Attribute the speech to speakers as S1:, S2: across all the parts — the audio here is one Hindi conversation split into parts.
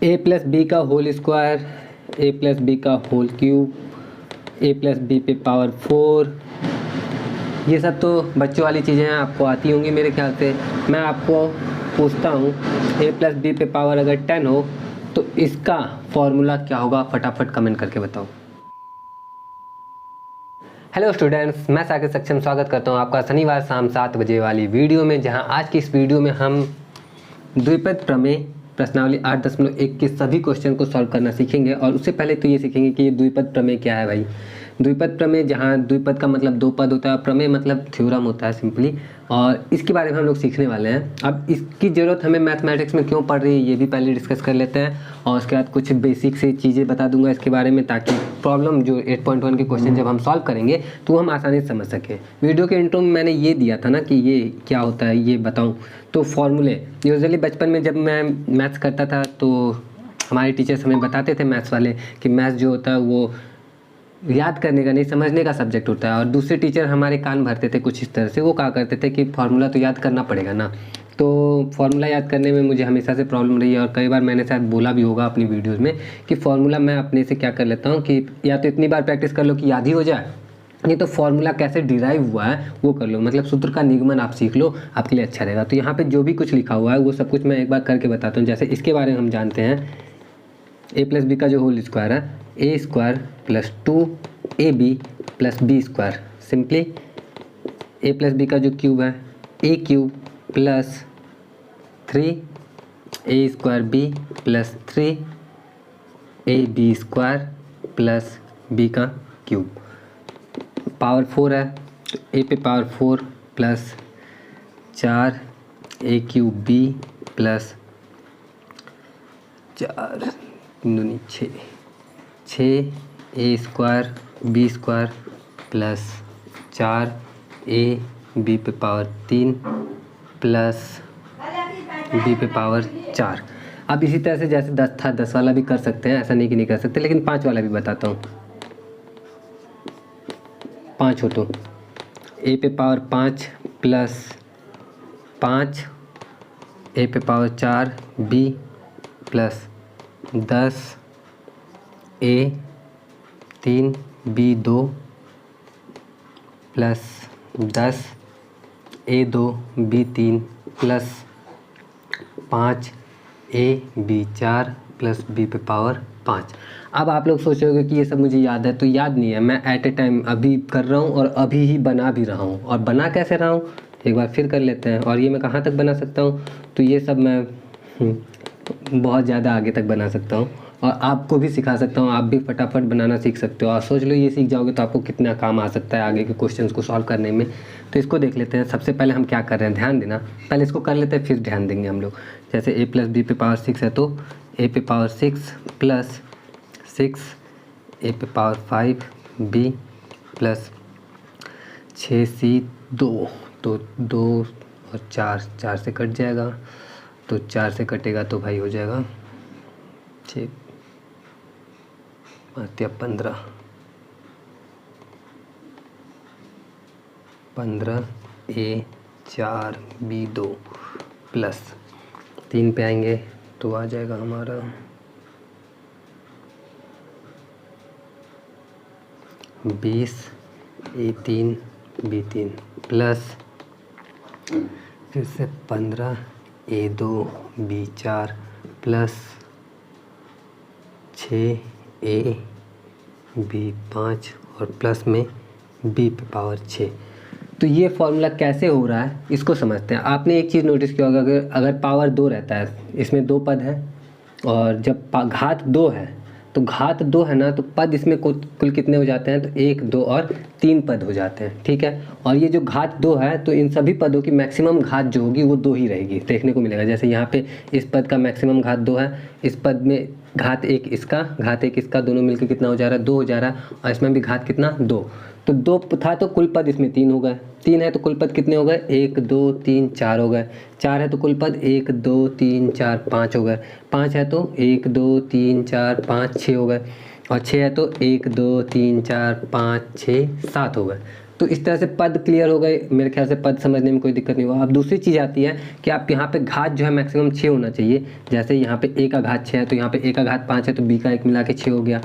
S1: ए प्लस बी का होल स्क्वायर, ए प्लस बी का होल क्यूब, ए प्लस बी पे पावर 4, ये सब तो बच्चों वाली चीज़ें हैं, आपको आती होंगी मेरे ख्याल से। मैं आपको पूछता हूँ ए प्लस बी पे पावर अगर 10 हो तो इसका फॉर्मूला क्या होगा, फटाफट कमेंट करके बताओ। हेलो स्टूडेंट्स, मैं साकिब सक्षम स्वागत करता हूँ आपका शनिवार शाम 7 बजे वाली वीडियो में, जहाँ आज की इस वीडियो में हम द्विपद प्रमेय प्रश्नावली 8.1 के सभी क्वेश्चन को सॉल्व करना सीखेंगे। और उससे पहले तो ये सीखेंगे कि ये द्विपद प्रमेय क्या है भाई। द्विपद प्रमेय, जहाँ द्विपद का मतलब दो पद होता है, प्रमेय मतलब थ्योरम होता है सिंपली, और इसके बारे में हम लोग सीखने वाले हैं। अब इसकी ज़रूरत हमें मैथमेटिक्स में क्यों पड़ रही है ये भी पहले डिस्कस कर लेते हैं, और उसके बाद कुछ बेसिक से चीज़ें बता दूंगा इसके बारे में, ताकि प्रॉब्लम जो 8.1 के क्वेश्चन जब हम सॉल्व करेंगे तो हम आसानी से समझ सकें। वीडियो के इंट्रो में मैंने ये दिया था ना कि ये क्या होता है ये बताऊँ। तो फॉर्मूले यूजुअली बचपन में जब मैं मैथ्स करता था तो हमारे टीचर्स हमें बताते थे मैथ्स वाले कि मैथ्स जो होता है वो याद करने का नहीं, समझने का सब्जेक्ट होता है। और दूसरे टीचर हमारे कान भरते थे कुछ इस तरह से, वो कहा करते थे कि फार्मूला तो याद करना पड़ेगा ना। तो फार्मूला याद करने में मुझे हमेशा से प्रॉब्लम रही है, और कई बार मैंने शायद बोला भी होगा अपनी वीडियोज़ में कि फार्मूला मैं अपने से क्या कर लेता हूँ कि या तो इतनी बार प्रैक्टिस कर लो कि याद ही हो जाए, नहीं तो फार्मूला कैसे डिराइव हुआ है वो कर लो, मतलब सूत्र का निगमन आप सीख लो, आपके लिए अच्छा रहेगा। तो यहाँ पे जो भी कुछ लिखा हुआ है वो सब कुछ मैं एक बार करके बताता हूँ। जैसे इसके बारे में हम जानते हैं, ए प्लस बी का जो होल स्क्वायर है, A square plus 2ab plus B square, simply A plus B का जो क्यूब है, A cube plus 3 a² B plus 3ab square plus B का क्यूब, पावर 4 है तो ए पे power 4 plus 4a³ B plus 4 दूनी 6 a² B square plus 4ab पे पावर 3 प्लस बी पे पावर 4। अब इसी तरह से जैसे 10 था 10 वाला भी कर सकते हैं, ऐसा नहीं कि नहीं कर सकते, लेकिन 5 वाला भी बताता हूँ। 5 हो तो ए पे पावर 5 प्लस 5 ए पे power 4 B plus 10 A 3 B 2 plus 10 A 2 B 3 plus 5 A B 4 plus B पे पावर 5। अब आप लोग सोचोगे कि ये सब मुझे याद है, तो याद नहीं है, मैं एट ए टाइम अभी कर रहा हूँ और अभी ही बना भी रहा हूँ। और बना कैसे रहा हूँ एक बार फिर कर लेते हैं। और ये मैं कहाँ तक बना सकता हूँ, तो ये सब मैं बहुत ज़्यादा आगे तक बना सकता हूँ, और आपको भी सिखा सकता हूँ, आप भी फटाफट बनाना सीख सकते हो। और सोच लो ये सीख जाओगे तो आपको कितना काम आ सकता है आगे के क्वेश्चंस को सॉल्व करने में। तो इसको देख लेते हैं। सबसे पहले हम क्या कर रहे हैं, ध्यान देना, पहले इसको कर लेते हैं फिर ध्यान देंगे हम लोग। जैसे ए प्लस बी पे पावर 6 है तो ए पे पावर 6 प्लस 6 ए पे पावर 5 बी प्लस 6c 2, तो 2 और 4 से कट जाएगा, तो 4 से कटेगा तो भाई हो जाएगा 6 15 a 4 b 2 प्लस 3 पे आएंगे तो आ जाएगा हमारा 20 a 3 b 3 प्लस फिर से 15 a 2 b 4 plus 6 a b 5 और प्लस में b पे पावर 6। तो ये फॉर्मूला कैसे हो रहा है इसको समझते हैं। आपने एक चीज़ नोटिस किया होगा, अगर पावर 2 रहता है, इसमें 2 पद है, और जब घात 2 है तो घात 2 है ना, तो पद इसमें कुल कितने हो जाते हैं, तो 1 2 और 3 पद हो जाते हैं, ठीक है। और ये जो घात 2 है तो इन सभी पदों की मैक्सिमम घात जो होगी वो 2 ही रहेगी, देखने को मिलेगा। जैसे यहाँ पे इस पद का मैक्सिमम घात 2 है, इस पद में घात 1 इसका, घात 1 इसका, दोनों मिलकर कितना हो जा रहा है, 2 हो जा रहा है, और इसमें भी घात कितना 2, तो 2 था तो कुल पद इसमें 3 हो गए, 3 है तो कुल पद कितने हो गए, 1 2 3 4 हो गए, 4 है तो कुल पद 1 2 3 4 5 हो गए, 5 है तो 1 2 3 4 5 6 हो गए, और 6 है तो 1 2 3 4 5 6 7 हो गए। तो इस तरह से पद क्लियर हो गए, मेरे ख्याल से पद समझने में कोई दिक्कत नहीं हुआ। अब दूसरी चीज़ आती है कि आप यहाँ पे घात जो है मैक्सिमम 6 होना चाहिए। जैसे यहाँ पे a का घात 6 है तो यहाँ पे a का घात 5 है तो b का 1 मिला के 6 हो गया।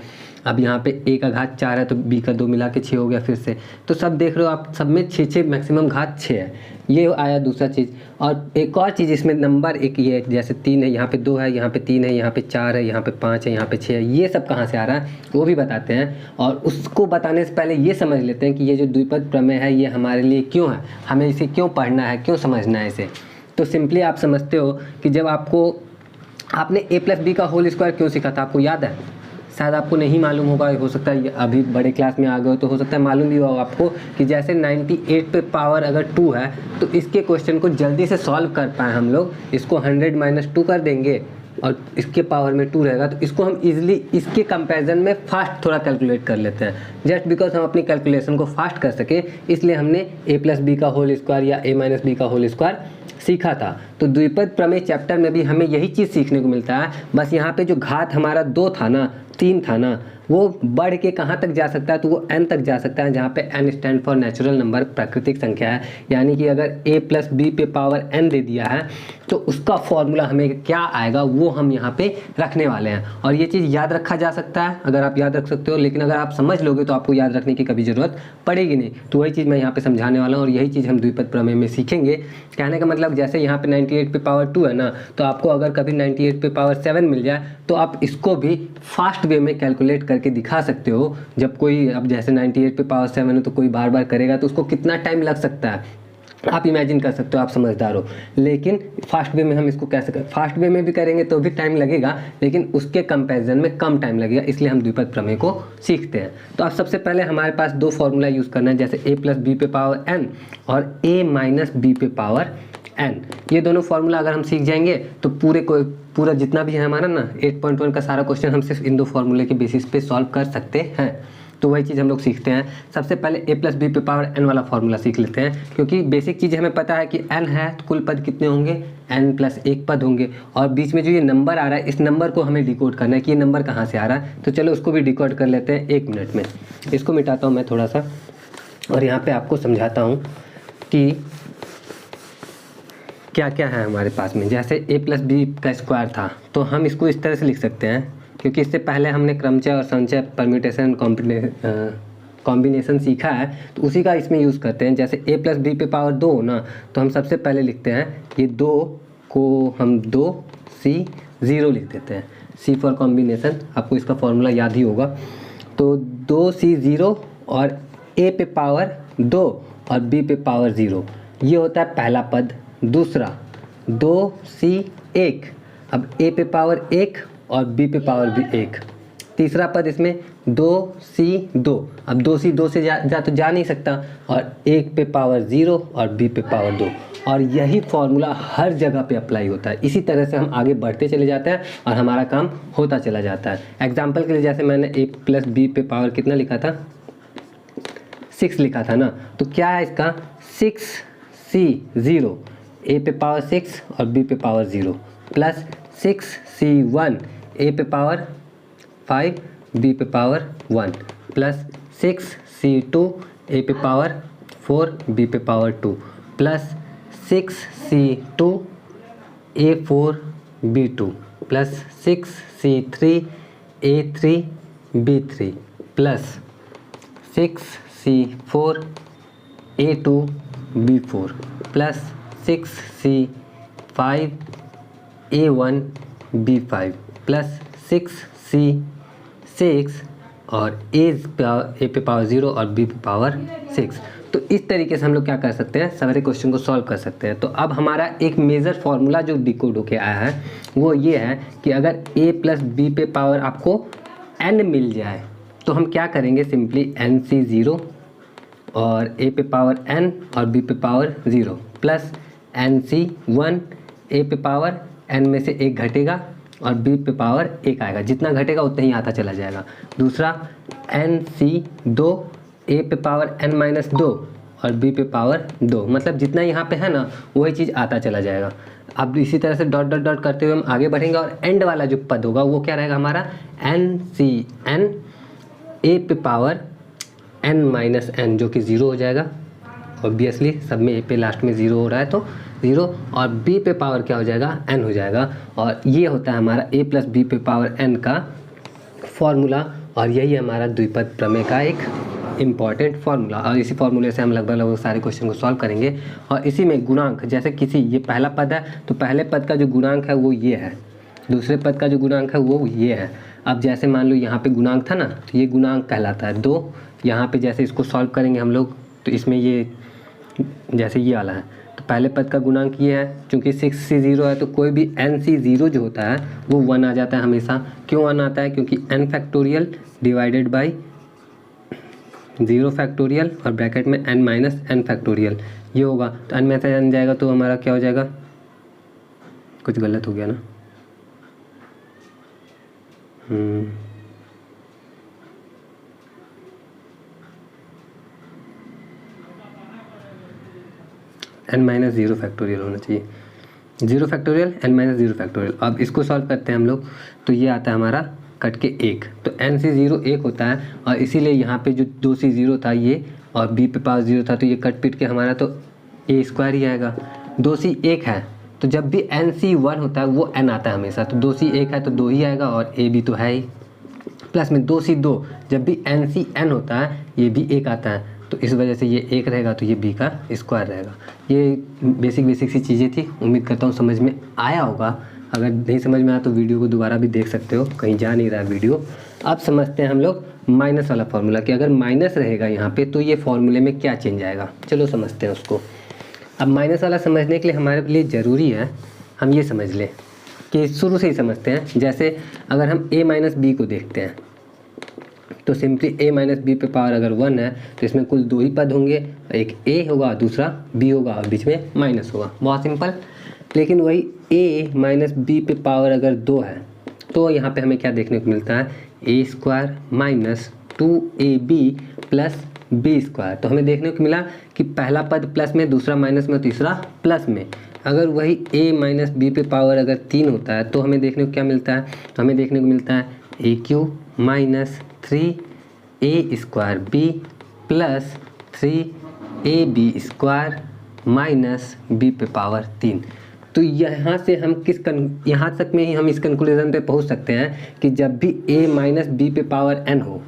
S1: अब यहाँ पे a का घात 4 है तो b का 2 मिला के 6 हो गया फिर से। तो सब देख रहे हो आप, सब में 6 मैक्सिमम घात 6 है। ये आया दूसरा चीज़। और एक और चीज़ इसमें नंबर एक ये जैसे 3 है, यहाँ पे 2 है, यहाँ पे 3 है, यहाँ पे 4 है, यहाँ पे 5 है, यहाँ पे 6 है, ये सब कहाँ से आ रहा है वो भी बताते हैं। और उसको बताने से पहले ये समझ लेते हैं कि ये जो द्विपद प्रमेय है ये हमारे लिए क्यों है, हमें इसे क्यों पढ़ना है, क्यों समझना है इसे। तो सिंपली आप समझते हो कि जब आपने a+b का होल स्क्वायर क्यों सीखा था, आपको याद है? शायद आपको नहीं मालूम होगा, हो सकता है अभी बड़े क्लास में आ गए हो तो हो सकता है मालूम भी हो आपको कि जैसे 98 पे पावर अगर 2 है तो इसके क्वेश्चन को जल्दी से सॉल्व कर पाए हम लोग, इसको 100 - 2 कर देंगे और इसके पावर में 2 रहेगा तो इसको हम इजीली इसके कंपैरिजन में फास्ट थोड़ा कैलकुलेट कर लेते हैं। जस्ट बिकॉज हम अपनी कैलकुलेशन को फास्ट कर सके इसलिए हमने a+b का होल स्क्वायर या a-b का होल स्क्वायर सीखा था। तो द्विपद प्रमेय चैप्टर में भी हमें यही चीज़ सीखने को मिलता है, बस यहाँ पे जो घात हमारा 2 था ना, 3 था ना, वो बढ़ के कहाँ तक जा सकता है, तो वो n तक जा सकता है, जहाँ पे n stand for natural number, प्राकृतिक संख्या है। यानी कि अगर a+b पे पावर n दे दिया है तो उसका फॉर्मूला हमें क्या आएगा वो हम यहाँ पे रखने वाले हैं। और ये चीज़ याद रखा जा सकता है अगर आप याद रख सकते हो, लेकिन अगर आप समझ लोगे तो आपको याद रखने की कभी ज़रूरत पड़ेगी नहीं। तो वही चीज़ मैं यहाँ पे समझाने वाला हूँ और यही चीज़ हम द्विपद प्रमेय में सीखेंगे। कहने का मतलब जैसे यहाँ पे 98 पे पावर 2 है ना, तो आपको अगर कभी 98 पे पावर 7 मिल जाए तो आप इसको भी फास्ट वे में कैलकुलेट करके दिखा सकते हो। जब कोई अब जैसे 98 पे पावर 7 है तो कोई बार बार करेगा तो उसको कितना टाइम लग सकता है आप इमेजिन कर सकते हो, आप समझदार हो। लेकिन फास्ट वे में हम इसको कैसे फास्ट वे में भी करेंगे तो भी टाइम लगेगा, लेकिन उसके कंपैरिजन में कम टाइम लगेगा, इसलिए हम द्विपद प्रमेय को सीखते हैं। तो अब सबसे पहले हमारे पास 2 फॉर्मूला यूज़ करना है, जैसे a+b पे पावर n और a-b पे पावर n। ये दोनों फार्मूला अगर हम सीख जाएंगे तो पूरा जितना भी है हमारा ना 8.1 का सारा क्वेश्चन हम सिर्फ इन 2 फार्मूले के बेसिस पे सॉल्व कर सकते हैं। तो वही चीज़ हम लोग सीखते हैं। सबसे पहले a+b पे पावर n वाला फार्मूला सीख लेते हैं, क्योंकि बेसिक चीज़ हमें पता है कि n है तो कुल पद कितने होंगे, n+1 पद होंगे। और बीच में जो ये नंबर आ रहा है इस नंबर को हमें डिकोड करना है कि ये नंबर कहाँ से आ रहा है। तो चलो उसको भी डिकोड कर लेते हैं 1 मिनट में। इसको मिटाता हूँ मैं थोड़ा सा और यहाँ पर आपको समझाता हूँ कि क्या क्या है हमारे पास में। जैसे a+b का स्क्वायर था तो हम इसको इस तरह से लिख सकते हैं, क्योंकि इससे पहले हमने क्रमचय और संचय परम्यूटेशन कॉम्बिनेशन सीखा है तो उसी का इसमें यूज़ करते हैं। जैसे a+b पे पावर 2 हो ना, तो हम सबसे पहले लिखते हैं ये 2 को हम 2c0 लिख देते हैं। c फॉर कॉम्बिनेशन, आपको इसका फॉर्मूला याद ही होगा। तो 2c0 और a पे पावर 2 और b पे पावर 0, ये होता है पहला पद। दूसरा 2c1, अब a पे पावर 1 और b पे पावर भी 1। तीसरा पद इसमें 2c2, अब 2c2 से तो जा नहीं सकता, और 1 पे पावर 0 और b पे पावर 2। और यही फॉर्मूला हर जगह पे अप्लाई होता है। इसी तरह से हम आगे बढ़ते चले जाते हैं और हमारा काम होता चला जाता है। एग्जाम्पल के लिए जैसे मैंने a+b पे पावर कितना लिखा था, 6 लिखा था ना, तो क्या है इसका 6c0, a पे पावर 6 और b पे पावर 0, प्लस 6c1, a पे पावर 5 b पे पावर 1, प्लस 6c2, a पे पावर 4 b पे power 2, plus 6c2 a4 b2, plus 6c3 a3 b3, plus 6c4 a2 b4, plus 6c5 a1 b5, plus 6c6 और a पे पावर 0 और b पे पावर 6। तो इस तरीके से हम लोग क्या कर सकते हैं, सारे क्वेश्चन को सॉल्व कर सकते हैं। तो अब हमारा एक मेजर फॉर्मूला जो डिकोड होके आया है वो ये है कि अगर a+b पे पावर आपको n मिल जाए तो हम क्या करेंगे, सिंपली nc0 और a पे पावर n और b पे पावर 0, प्लस nc1, a पे पावर n में से 1 घटेगा और b पे पावर 1 आएगा, जितना घटेगा उतना ही आता चला जाएगा। दूसरा nc2, a पे पावर n-2 और b पे पावर 2, मतलब जितना यहाँ पे है ना वही चीज़ आता चला जाएगा। अब इसी तरह से डॉट डॉट डॉट करते हुए हम आगे बढ़ेंगे और एंड वाला जो पद होगा वो क्या रहेगा हमारा, nCn, a पे पावर n माइनस एन जो कि 0 हो जाएगा, ऑब्वियसली सब में a पे लास्ट में 0 हो रहा है तो 0, और b पे पावर क्या हो जाएगा, n हो जाएगा। और ये होता है हमारा a प्लस बी पे पावर n का फॉर्मूला, और यही हमारा द्विपद प्रमेय का एक इम्पॉर्टेंट फार्मूला। और इसी फार्मूले से हम लगभग सारे क्वेश्चन को सॉल्व करेंगे। और इसी में गुणांक, जैसे किसी ये पहला पद है तो पहले पद का जो गुणांक है वो ये है, दूसरे पद का जो गुणांक है वो ये है। अब जैसे मान लो यहाँ पे गुणांक था ना, तो ये गुणांक कहलाता है 2। यहाँ पे जैसे इसको सॉल्व करेंगे हम लोग तो इसमें ये जैसे ये वाला है तो पहले पद का गुणांक ये है, क्योंकि 6c0 है तो कोई भी nc0 जो होता है वो 1 आ जाता है हमेशा। क्यों 1 आता है, क्योंकि n factorial divided by 0 factorial और ब्रैकेट में n माइनस n फैक्टोरियल ये होगा। तो n में से n जाएगा तो हमारा क्या हो जाएगा, कुछ गलत हो गया ना, n माइनस 0 फैक्टोरियल होना चाहिए, 0 फैक्टोरियल n माइनस 0 फैक्टोरियल। अब इसको सॉल्व करते हैं हम लोग तो ये आता है हमारा कट के 1, तो nc0 1 होता है, और इसीलिए यहाँ पे जो 2c0 था ये और b पे पावर 0 था तो ये कट पिट के हमारा तो a स्क्वायर ही आएगा। 2c 1 है तो जब भी nc 1 होता है वो n आता है हमेशा, तो 2c 1 है तो 2 ही आएगा, और a भी तो है ही, प्लस में 2c 2 जब भी nc n होता है ये भी 1 आता है, तो इस वजह से ये 1 रहेगा तो ये b का स्क्वायर रहेगा। ये बेसिक सी चीज़ें थी, उम्मीद करता हूँ समझ में आया होगा। अगर नहीं समझ में आया तो वीडियो को दोबारा भी देख सकते हो, कहीं जा नहीं रहा है वीडियो। अब समझते हैं हम लोग माइनस वाला फार्मूला कि अगर माइनस रहेगा यहाँ पे तो ये फार्मूले में क्या चेंज आएगा, चलो समझते हैं उसको। अब माइनस वाला समझने के लिए हमारे लिए ज़रूरी है हम ये समझ लें कि शुरू से ही समझते हैं। जैसे अगर हम a माइनस बी को देखते हैं तो सिंपली a माइनस बी पे पावर अगर 1 है तो इसमें कुल 2 ही पद होंगे, एक a होगा दूसरा b होगा और बीच में माइनस होगा, बहुत सिंपल। लेकिन वही a माइनस बी पे पावर अगर 2 है तो यहाँ पे हमें क्या देखने को मिलता है, a square minus 2ab plus B square. तो हमें देखने को मिला कि पहला पद प्लस में, दूसरा माइनस में, तीसरा प्लस में। अगर वही a माइनस बी पे पावर अगर 3 होता है तो हमें देखने को क्या मिलता है, तो हमें देखने को मिलता है a Q minus 3a square b plus 3ab square minus b पे पावर 3। तो यहाँ से हम यहाँ तक में ही हम इस कंक्लूजन पे पहुँच सकते हैं कि जब भी a माइनस बी पे पावर n हो,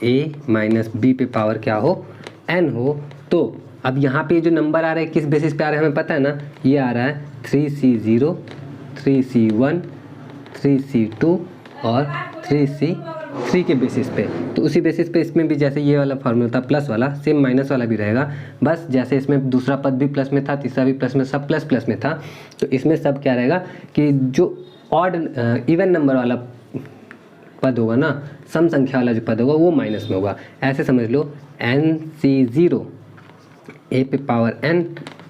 S1: a माइनस बी पे पावर क्या हो, n हो, तो अब यहाँ पे जो नंबर आ रहा है किस बेसिस पे आ रहा है हमें पता है ना, ये आ रहा है 3c0, 3c1, 3c2 और 3c3 के बेसिस पे। तो उसी बेसिस पे इसमें भी जैसे ये वाला फार्मूला था प्लस वाला, सेम माइनस वाला भी रहेगा, बस जैसे इसमें दूसरा पद भी प्लस में था, तीसरा भी प्लस में, सब प्लस प्लस में था, तो इसमें सब क्या रहेगा कि जो ऑड इवन नंबर वाला पद होगा ना, सम संख्या वाला जो पद होगा वो माइनस में होगा। ऐसे समझ लो nc0 a पे पावर n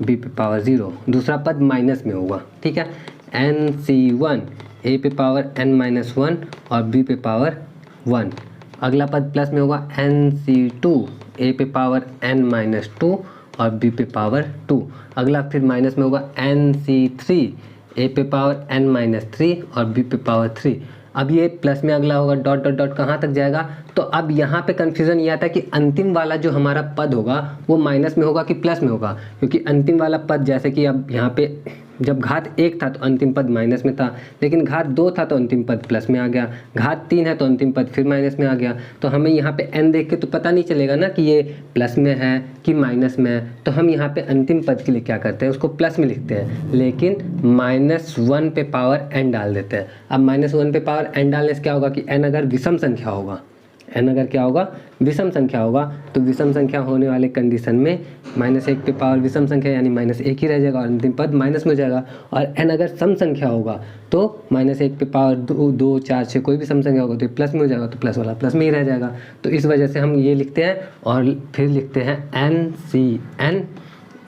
S1: b पे पावर 0, दूसरा पद माइनस में होगा, ठीक है। nc1 a पे पावर n माइनस 1 और b पे पावर 1, अगला पद प्लस में होगा nc2 a पे पावर n माइनस 2 और b पे पावर 2, अगला फिर माइनस में होगा nc3 a पे पावर n माइनस 3 और b पे पावर 3। अब ये प्लस में अगला होगा डॉट डॉट डॉट कहाँ तक जाएगा। तो अब यहाँ पे कन्फ्यूज़न ये आता है कि अंतिम वाला जो हमारा पद होगा वो माइनस में होगा कि प्लस में होगा, क्योंकि अंतिम वाला पद जैसे कि अब यहाँ पे जब घात 1 था तो अंतिम पद माइनस में था, लेकिन घात 2 था तो अंतिम पद प्लस में आ गया, घात 3 है तो अंतिम पद फिर माइनस में आ गया। तो हमें यहाँ पे n देख के तो पता नहीं चलेगा ना कि ये प्लस में है कि माइनस में है, तो हम यहाँ पे अंतिम पद के लिए क्या करते हैं, उसको प्लस में लिखते हैं, लेकिन -1 पे पावर n डाल देते हैं। अब -1 पे पावर n डालने से क्या होगा कि n अगर विषम संख्या होगा, n अगर क्या होगा, विषम संख्या होगा, तो विषम संख्या होने वाले कंडीशन में -1 पे पावर विषम संख्या यानी -1 ही रह जाएगा और अंतिम पद माइनस में हो जाएगा। और n अगर सम संख्या होगा तो -1 पे पावर 2, 4, 6 कोई भी सम संख्या होगा तो ये प्लस में हो जाएगा, तो प्लस वाला प्लस में ही रह जाएगा। तो इस वजह से हम ये लिखते हैं और फिर लिखते हैं NCN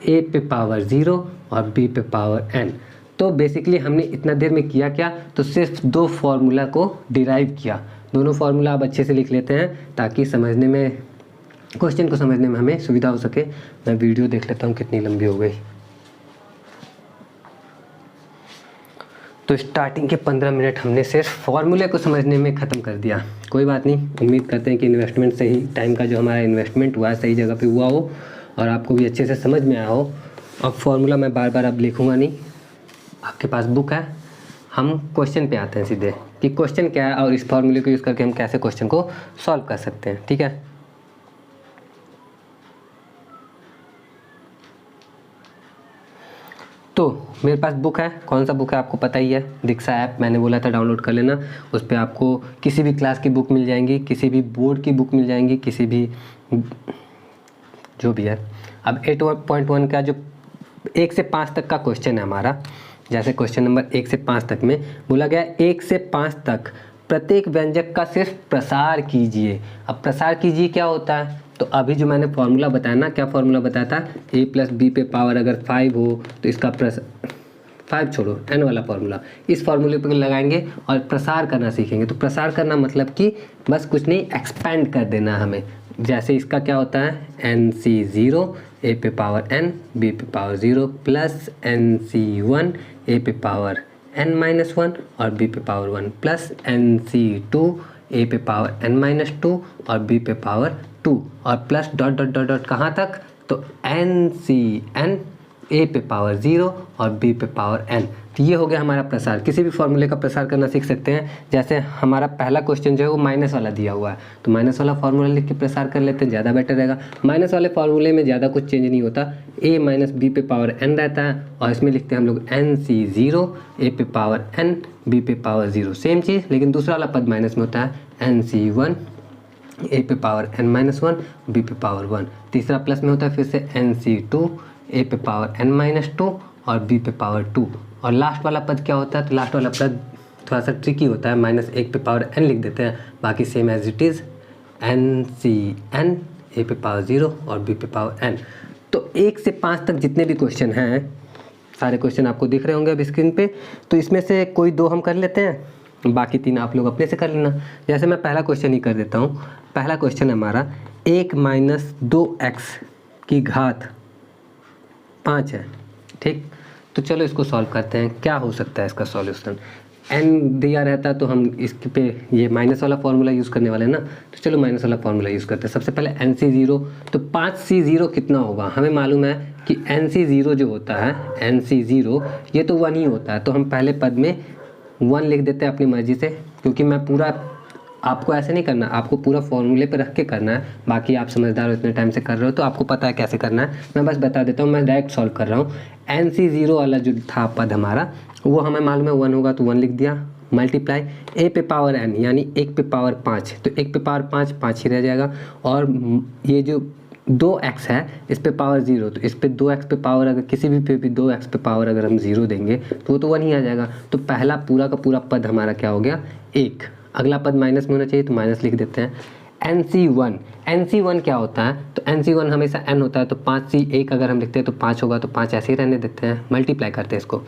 S1: a पे पावर 0 और b पे पावर n। तो बेसिकली हमने इतना देर में किया क्या, तो सिर्फ 2 फार्मूला को डिराइव किया। दोनों फार्मूला आप अच्छे से लिख लेते हैं ताकि समझने में, क्वेश्चन को समझने में हमें सुविधा हो सके। मैं वीडियो देख लेता हूँ कितनी लंबी हो गई। तो स्टार्टिंग के 15 मिनट हमने सिर्फ फॉर्मूले को समझने में ख़त्म कर दिया। कोई बात नहीं, उम्मीद करते हैं कि इन्वेस्टमेंट सही टाइम का जो हमारा इन्वेस्टमेंट हुआ है सही जगह पे हुआ हो और आपको भी अच्छे से समझ में आया हो। अब फॉर्मूला मैं बार बार अब लिखूँगा नहीं, आपके पास बुक है। हम क्वेश्चन पे आते हैं सीधे कि क्वेश्चन क्या है और इस फॉर्मूले को यूज़ करके हम कैसे क्वेश्चन को सॉल्व कर सकते हैं। ठीक है, तो मेरे पास बुक है। कौन सा बुक है आपको पता ही है, दीक्षा ऐप मैंने बोला था डाउनलोड कर लेना। उस पर आपको किसी भी क्लास की बुक मिल जाएंगी, किसी भी बोर्ड की बुक मिल जाएंगी, किसी भी जो भी है। अब 8.1 का जो 1 से 5 तक का क्वेश्चन है हमारा, जैसे क्वेश्चन नंबर 1 से 5 तक में बोला गया 1 से 5 तक प्रत्येक व्यंजक का सिर्फ प्रसार कीजिए। अब प्रसार कीजिए क्या होता है, तो अभी जो मैंने फार्मूला बताया ना, क्या फार्मूला बताया था, a + b पे पावर अगर 5 हो तो इसका 5 छोड़ो n वाला फार्मूला, इस फार्मूले पर लगाएंगे और प्रसार करना सीखेंगे। तो प्रसार करना मतलब कि बस कुछ नहीं, एक्सपेंड कर देना हमें। जैसे इसका क्या होता है, NC0 a पे पावर n b पे पावर 0 प्लस NC1 a पे पावर n-1 और b पे पावर 1 प्लस NC2 a पे पावर n-2 और b पे पावर 2 और plus dot dot dot dot कहाँ तक, तो NCn a पे पावर 0 और b पे पावर n। तो ये हो गया हमारा प्रसार। किसी भी फॉर्मूले का प्रसार करना सीख सकते हैं। जैसे हमारा पहला क्वेश्चन जो है वो माइनस वाला दिया हुआ है, तो माइनस वाला फार्मूला लिख के प्रसार कर लेते हैं, ज़्यादा बेटर रहेगा। माइनस वाले फार्मूले में ज़्यादा कुछ चेंज नहीं होता, a - b पे पावर n रहता है और इसमें लिखते हैं हम लोग NC0 a पे पावर n b पे पावर 0, सेम चीज़, लेकिन दूसरा वाला पद माइनस में होता है NC1 a पे पावर n-1 b पे पावर 1। तीसरा प्लस में होता है फिर से NC2 a पे पावर n-2 और b पे पावर 2। और लास्ट वाला पद क्या होता है, तो लास्ट वाला पद थोड़ा सा ट्रिकी होता है, -1 पे पावर n लिख देते हैं, बाकी same as it is NCn a पे पावर 0 और b पे पावर n। तो 1 से 5 तक जितने भी क्वेश्चन हैं, सारे क्वेश्चन आपको दिख रहे होंगे अभी स्क्रीन पे। तो इसमें से कोई 2 हम कर लेते हैं, बाकी 3 आप लोग अपने से कर लेना। जैसे मैं पहला क्वेश्चन ही कर देता हूँ। पहला क्वेश्चन हमारा 1 - 2x की घात 5 है। ठीक, तो चलो इसको सॉल्व करते हैं। क्या हो सकता है इसका सॉल्यूशन, n दिया रहता तो हम इसके पे ये माइनस वाला फार्मूला यूज़ करने वाले हैं ना, तो चलो माइनस वाला फार्मूला यूज़ करते हैं। सबसे पहले NC0, तो 5C0 कितना होगा, हमें मालूम है कि NC0 जो होता है, NC0 ये तो 1 ही होता है, तो हम पहले पद में 1 लिख देते हैं अपनी मर्जी से, क्योंकि मैं पूरा आपको ऐसे नहीं करना, आपको पूरा फॉर्मूले पे रख के करना है। बाकी आप समझदार हो, इतने टाइम से कर रहे हो तो आपको पता है कैसे करना है, मैं बस बता देता हूँ, मैं डायरेक्ट सॉल्व कर रहा हूँ। NC0 वाला जो था पद हमारा, वो हमें मालूम है 1 होगा, तो 1 लिख दिया, मल्टीप्लाई a पे पावर n यानी 1 पे पावर 5, तो 1 पे पावर 5 ही रह जाएगा। और ये जो 2x है इस पे पावर 0, तो इस पे 2x पे पावर अगर किसी भी 2x पे पावर अगर हम 0 देंगे तो वो तो 1 ही आ जाएगा। तो पहला पूरा का पूरा पद हमारा क्या हो गया, 1। अगला पद माइनस में होना चाहिए तो माइनस लिख देते हैं। NC1 क्या होता है, तो NC1 हमेशा n होता है, तो 5C1 अगर हम लिखते हैं तो 5 होगा, तो 5 ऐसे ही रहने देते हैं, मल्टीप्लाई करते हैं इसको।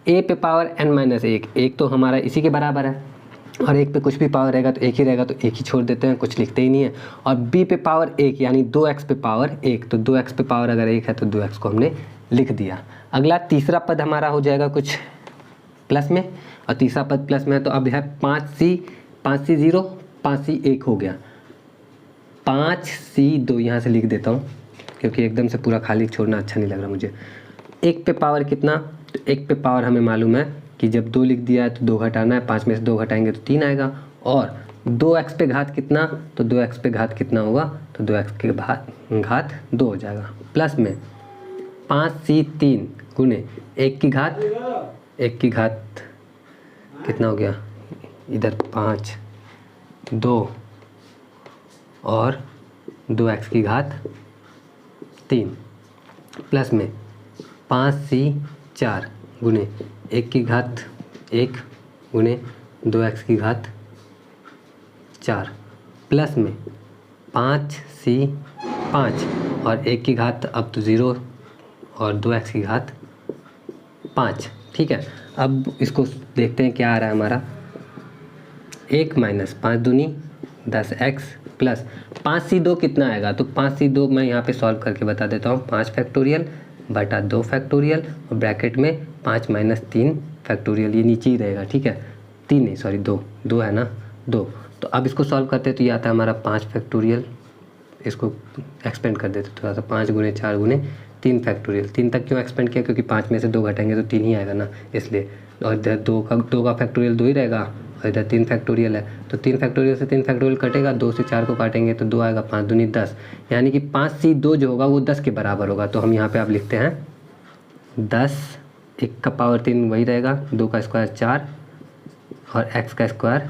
S1: a पे पावर n-1, 1 तो हमारा इसी के बराबर है, और 1 पे कुछ भी पावर रहेगा तो 1 ही रहेगा, तो 1 ही छोड़ देते हैं, कुछ लिखते ही नहीं है। और b पे पावर 1 यानी 2x पे पावर 1, तो 2x पे पावर अगर 1 है तो 2x को हमने लिख दिया। अगला तीसरा पद हमारा हो जाएगा कुछ प्लस में, और तीसरा पद प्लस में है, तो अब है 5C0 5C1 हो गया, 5C2 यहाँ से लिख देता हूँ क्योंकि एकदम से पूरा खाली छोड़ना अच्छा नहीं लग रहा मुझे। 1 पे पावर कितना, तो 1 पे पावर हमें मालूम है कि जब 2 लिख दिया है तो 2 घटाना है, 5 में से 2 घटाएंगे तो 3 आएगा। और 2x पे घात कितना, तो 2x पे घात कितना होगा, तो 2x के घात 2 हो जाएगा, प्लस में 5C3 गुने 1 की घात कितना हो गया, इधर 5 2 और 2x की घात 3 प्लस में 5C4 गुने 1 की घात 1 गुने 2x की घात 4 प्लस में 5C5 और 1 की घात अब तो 0 और 2x की घात 5। ठीक है, अब इसको देखते हैं क्या आ रहा है हमारा। 1 - 5 दूनी 10x प्लस 5C2 कितना आएगा, तो 5C2 मैं यहाँ पे सॉल्व करके बता देता हूँ, 5 फैक्टोरियल बटा 2 फैक्टोरियल और ब्रैकेट में 5 - 3 फैक्टोरियल, ये नीचे ही रहेगा, ठीक है। 3 नहीं सॉरी 2, 2 है ना, 2। तो अब इसको सॉल्व करते हैं तो ये आता है हमारा 5 फैक्टोरियल। इसको एक्सपेंड कर देते थोड़ा सा, 5 गुने 4 गुने 3 फैक्टोरियल। 3 तक क्यों एक्सपेंड किया, क्योंकि 5 में से 2 घटेंगे तो 3 ही आएगा ना, इसलिए। और इधर 2 का फैक्टोरियल 2 ही रहेगा, और इधर 3 फैक्टोरियल है, तो 3 फैक्टोरियल से 3 फैक्टोरियल कटेगा, 2 से 4 को काटेंगे तो 2 आएगा, 5 दूनी 10, यानी कि 5C2 जो होगा वो 10 के बराबर होगा। तो हम यहाँ पे आप लिखते हैं 10, 1 का पावर 3 वही रहेगा, 2 का स्क्वायर 4 और x का square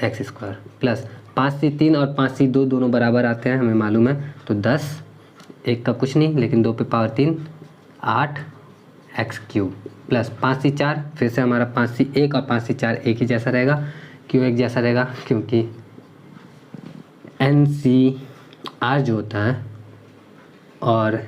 S1: x square, plus 5C3 और 5C2 दोनों बराबर आते हैं, हमें मालूम है। तो 10, 1 का कुछ नहीं लेकिन 2 पे power 3, 8 x cube, plus 5C4, फिर से हमारा 5C1 और 5C4 एक ही जैसा रहेगा। क्यों एक जैसा रहेगा, क्योंकि NCR जो होता है और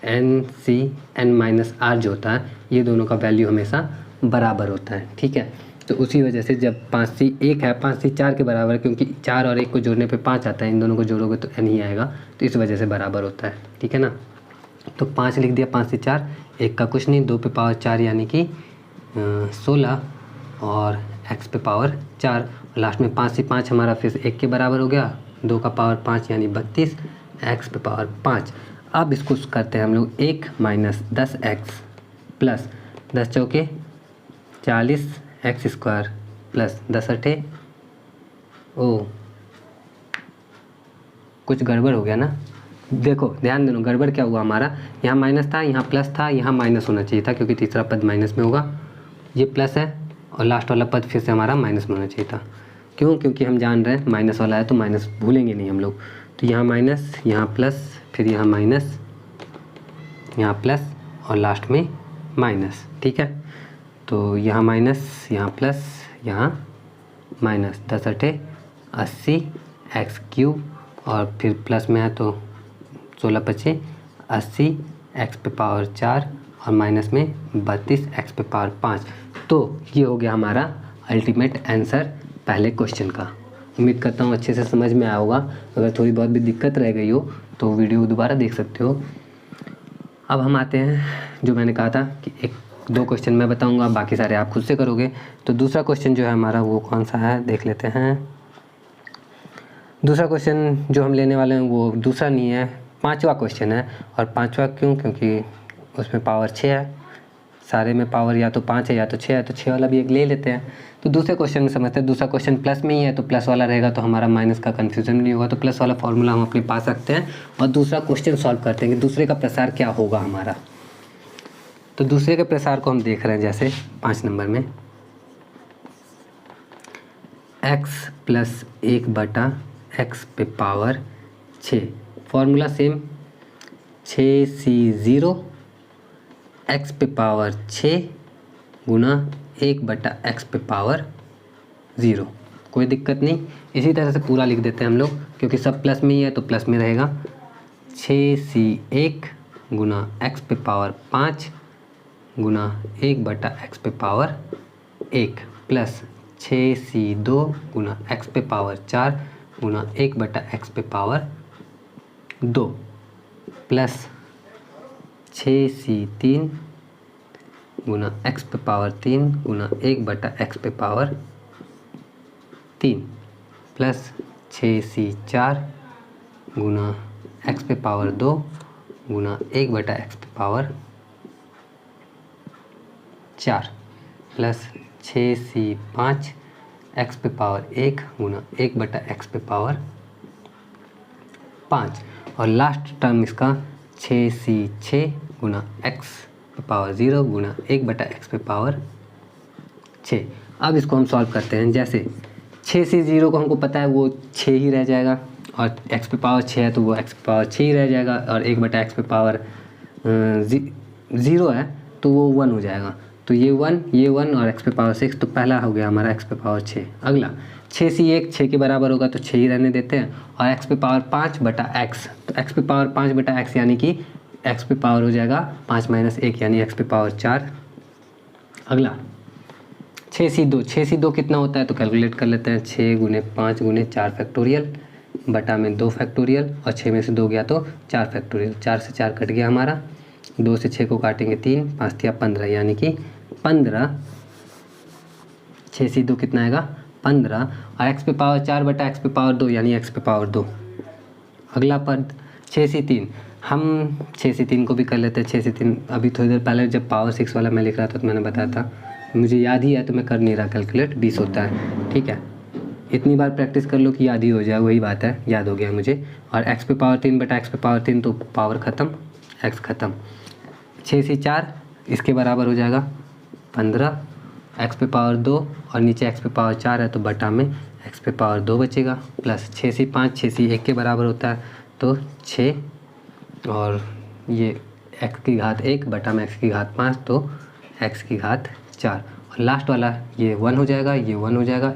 S1: NCN-R जो होता है, ये दोनों का वैल्यू हमेशा बराबर होता है, ठीक है। तो उसी वजह से जब 5C1 है 5C4 के बराबर, क्योंकि 4 और 1 को जोड़ने पे 5 आता है, इन दोनों को जोड़ोगे तो N ही आएगा, तो इस वजह से बराबर होता है, ठीक है ना। तो 5 लिख दिया 5C4, 1 का कुछ नहीं, 2 पे पावर 4 यानी कि 16 और x पे पावर 4, और लास्ट में 5C5 हमारा फिर से 1 के बराबर हो गया, 2 का पावर 5 यानी 32, x पे पावर 5। अब इसको करते हैं हम लोग 1 माइनस 10x प्लस 10 चौके 40 x स्क्वायर प्लस 10 अठे, ओ कुछ गड़बड़ हो गया ना। देखो ध्यान देना, गड़बड़ क्या हुआ हमारा, यहाँ माइनस था, यहाँ प्लस था, यहाँ माइनस होना चाहिए था, क्योंकि तीसरा पद माइनस में होगा। ये प्लस है और लास्ट वाला पद फिर से हमारा माइनस में होना चाहिए था। क्यों, क्योंकि हम जान रहे हैं माइनस वाला है तो माइनस भूलेंगे नहीं हम लोग। तो यहाँ माइनस, यहाँ प्लस, फिर यहाँ माइनस, यहाँ प्लस और लास्ट में माइनस, ठीक है। तो यहाँ माइनस, यहाँ प्लस, यहाँ माइनस, 10 अठे 80 x क्यूब, और फिर प्लस में है तो 16 पचे 80 x पे पावर 4 और माइनस में 32 x पे पावर 5। तो ये हो गया हमारा अल्टीमेट आंसर पहले क्वेश्चन का। उम्मीद करता हूँ अच्छे से समझ में आया होगा। अगर थोड़ी बहुत भी दिक्कत रह गई हो तो वीडियो दोबारा देख सकते हो। अब हम आते हैं, जो मैंने कहा था कि 1-2 क्वेश्चन मैं बताऊंगा, बाकी सारे आप खुद से करोगे। तो दूसरा क्वेश्चन जो है हमारा वो कौन सा है देख लेते हैं। दूसरा क्वेश्चन जो हम लेने वाले हैं वो दूसरा नहीं है, 5वां क्वेश्चन है। और 5वां क्यों, क्योंकि उसमें पावर 6 है, सारे में पावर या तो 5 है या तो 6 है, तो 6 वाला भी एक ले लेते हैं। तो दूसरे क्वेश्चन में समझते हैं, दूसरा क्वेश्चन प्लस में ही है तो प्लस वाला रहेगा, तो हमारा माइनस का कन्फ्यूजन नहीं होगा। तो प्लस वाला फॉर्मूला हम अपने पास रखते हैं और दूसरा क्वेश्चन सॉल्व करते हैं कि दूसरे का प्रसार क्या होगा हमारा। तो दूसरे के प्रसार को हम देख रहे हैं, जैसे 5 नंबर में x प्लस 1/x पे power 6, formula same, 6C0 x पे पावर 6 गुना 1/x पे पावर 0। कोई दिक्कत नहीं, इसी तरह से पूरा लिख देते हैं हम लोग, क्योंकि सब प्लस में ही है तो प्लस में रहेगा। 6C1 गुना x पे पावर 5 गुना 1/x पे पावर 1 प्लस 6C2 गुना x पे पावर 4 गुना 1/x पे पावर 2 प्लस 6C3 गुना x पे पावर 3 गुना 1/x पे पावर 3 प्लस 6C4 गुना x पे पावर 2 गुना 1/x पे पावर 4 प्लस 6C5 x पे पावर 1 गुना 1/x पे पावर 5, और लास्ट टर्म इसका 6C6 गुना x पे पावर 0 गुना 1/x पे पावर 6। अब इसको हम सॉल्व करते हैं। जैसे 6C0 को हमको पता है वो 6 ही रह जाएगा, और x पे पावर 6 है तो वो x पे पावर 6 ही रह जाएगा, और 1/x पे पावर 0 है तो वो 1 हो जाएगा। तो ये 1 और x पे पावर 6, तो पहला हो गया हमारा x पे पावर 6। अगला 6C1 6 के बराबर होगा तो 6 ही रहने देते हैं, और x पे पावर 5/x, तो x पे पावर 5/x यानी कि x पे पावर हो जाएगा 5 - 1 यानी x पे पावर 4। अगला 6C2 कितना होता है तो कैलकुलेट कर लेते हैं। 6 गुने 5 गुने 4 फैक्टोरियल बटा में 2 फैक्टोरियल, और 6 में से 2 गया तो 4 फैक्टोरियल। 4 से 4 कट गया हमारा, 2 से 6 को काटेंगे 3, 5 या 15 यानी कि 15 6 से 2 कितना आएगा 15 और x पे पावर 4 बटा x पे पावर 2 यानी x पे पावर 2। अगला पद 6 से 3, हम 6 से 3 को भी कर लेते हैं। 6 से 3 अभी थोड़ी देर पहले जब पावर 6 वाला मैं लिख रहा था तो मैंने बताया था, मुझे याद ही है तो मैं कर नहीं रहा कैलकुलेट, 20 होता है। ठीक है, इतनी बार प्रैक्टिस कर लो कि याद ही हो जाए, वही बात है, याद हो गया मुझे। और x पे पावर 3 बटा x पे पावर 3 तो पावर ख़त्म, x ख़त्म। 6 से 4 इसके बराबर हो जाएगा 15, x पे पावर 2 और नीचे x पे पावर 4 है तो बटा में x पे पावर 2 बचेगा, प्लस 6 से 5, 6 से 1 के बराबर होता है तो 6 और ये x की घात 1 बटा में x की घात 5 तो x की घात 4 और लास्ट वाला ये 1 हो जाएगा, ये 1 हो जाएगा,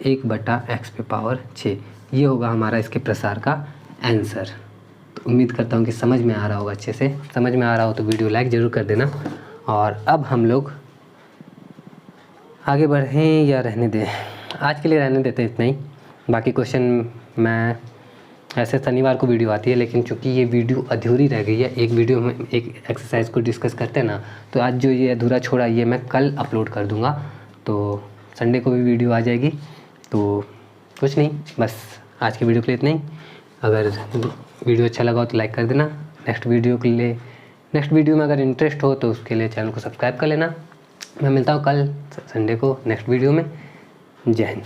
S1: 1 बटा x पे पावर 6। ये होगा हमारा इसके प्रसार का आंसर। तो उम्मीद करता हूँ कि समझ में आ रहा होगा अच्छे से। समझ में आ रहा हो तो वीडियो लाइक ज़रूर कर देना। और अब हम लोग आगे बढ़ें या रहने दें? आज के लिए रहने देते हैं इतना ही। बाकी क्वेश्चन मैं ऐसे शनिवार को वीडियो आती है, लेकिन चूँकि ये वीडियो अधूरी रह गई है, एक वीडियो में एक एक्सरसाइज को डिस्कस करते हैं ना, तो आज जो ये अधूरा छोड़ा ये मैं कल अपलोड कर दूँगा, तो संडे को भी वीडियो आ जाएगी। तो कुछ नहीं, बस आज की वीडियो के लिए इतना ही। अगर वीडियो अच्छा लगा हो तो लाइक कर देना। नेक्स्ट वीडियो में अगर इंटरेस्ट हो तो उसके लिए चैनल को सब्सक्राइब कर लेना। मैं मिलता हूँ कल संडे को नेक्स्ट वीडियो में। जय हिंद।